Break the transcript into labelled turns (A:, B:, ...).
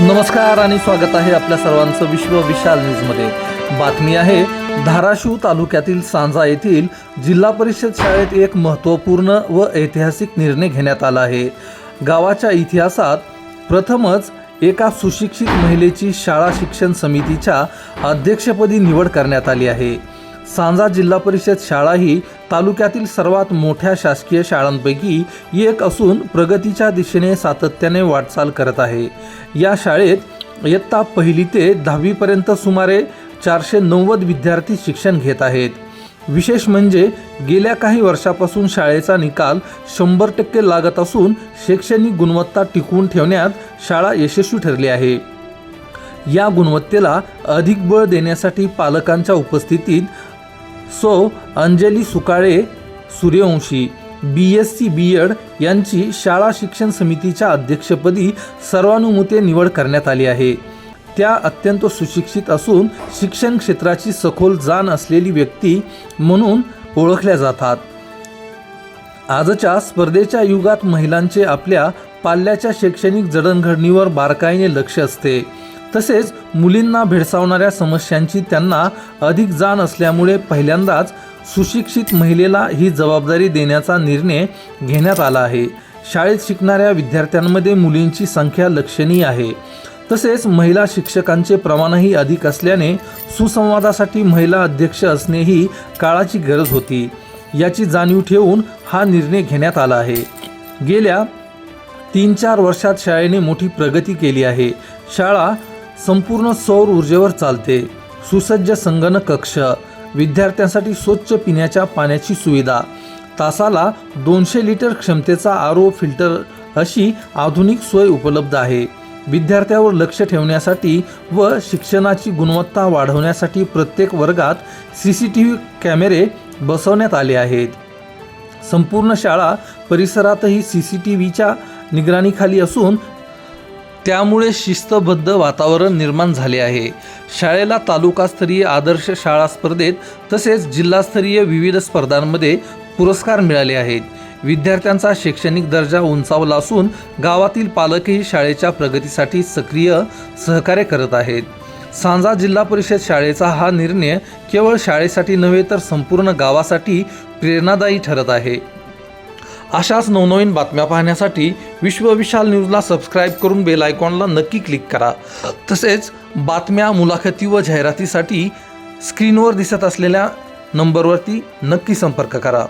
A: नमस्कार आणि स्वागत आहे आपल्या सर्वांचं विश्व विशाल न्यूजमध्ये। बातमी आहे धाराशिव तालुक्यातील सांजा येथील जिल्हा परिषद शाळेत एक महत्त्वपूर्ण व ऐतिहासिक निर्णय घेण्यात आला आहे। गावाच्या इतिहासात प्रथमच एका सुशिक्षित महिलेची शाळा शिक्षण समितीच्या अध्यक्षपदी निवड करण्यात आली आहे। सांजा जिल्हा परिषद शाळा ही तालुक्यातील सर्वात मोठ्या शासकीय शाळांपैकी एक असून प्रगतीच्या दिशेने सातत्याने वाटचाल करत आहे। या शाळेत इयत्ता 1ली ते 10वी पर्यंत सुमारे 490 विद्यार्थी शिक्षण घेत आहेत। विशेष म्हणजे गेल्या काही वर्षापासून शाळेचा निकाल 100% लागत असून शैक्षणिक गुणवत्ता टिकवून ठेवण्यात शाळा यशस्वी ठरली आहे। या गुणवत्तेला अधिक बळ देण्यासाठी पालकांच्या उपस्थितीत अंजली सुकाळे सूर्यवंशी BSc B.Ed यांची शाळा शिक्षण समितीच्या अध्यक्षपदी सर्वानुमते निवड करण्यात आली आहे। त्या अत्यंत सुशिक्षित असून शिक्षण क्षेत्राची सखोल जाण असलेली व्यक्ती म्हणून ओळखल्या जातात। आजच्या स्पर्धेच्या युगात महिलांचे आपल्या पाल्याच्या शैक्षणिक जडणघडणीवर बारकाईने लक्ष असते। तसेच मुलींना भेडसावणाऱ्या समस्यांची त्यांना अधिक जाण असल्यामुळे पहिल्यांदाच सुशिक्षित महिलेला ही जबाबदारी देण्याचा निर्णय घेण्यात आला आहे। शाळेत शिकणाऱ्या विद्यार्थ्यांमध्ये मुलींची संख्या लक्षणीय आहे। तसेच महिला शिक्षकांचे प्रमाणही अधिक असल्याने सुसंवादासाठी महिला अध्यक्ष असणे ही काळाची गरज होती। याची जाणीव ठेवून हा निर्णय घेण्यात आला आहे। गेल्या 3-4 वर्षात शाळेने मोठी प्रगती केली आहे। शाळा संपूर्ण सौर ऊर्जेवर चालते। सुसज्ज संगणक कक्ष, विद्यार्थ्यांसाठी स्वच्छ पिण्याच्या पाण्याची सुविधा, तासाला 200 लिटर क्षमतेचा RO फिल्टर अशी आधुनिक सोय उपलब्ध आहे। विद्यार्थ्यावर लक्ष ठेवण्यासाठी व शिक्षणाची गुणवत्ता वाढवण्यासाठी प्रत्येक वर्गात CCTV कॅमेरे बसवण्यात आले आहेत। संपूर्ण शाळा परिसरातही CCTVच्या निगराणीखाली असून त्यामुळे शिस्तबद्ध वातावरण निर्माण झाले आहे। शाळेला तालुकास्तरीय आदर्श शाळा स्पर्धेत तसेच जिल्हास्तरीय विविध स्पर्धांमध्ये पुरस्कार मिळाले आहेत। विद्यार्थ्यांचा शैक्षणिक दर्जा उंचावला असून गावातील पालकही शाळेच्या प्रगतीसाठी सक्रिय सहकार्य करत आहेत। सांजा जिल्हा परिषद शाळेचा हा निर्णय केवळ शाळेसाठी नव्हे तर संपूर्ण गावासाठी प्रेरणादायी ठरत आहे। अशाच नवनवीन बातम्या पाहण्यासाठी विश्व विशाल न्यूजला सबस्क्राईब करून बेल आयकॉनला नक्की क्लिक करा। तसेच बातम्या, मुलाखती व जाहिरातीसाठी स्क्रीनवर दिसत असलेल्या नंबरवरती नक्की संपर्क करा।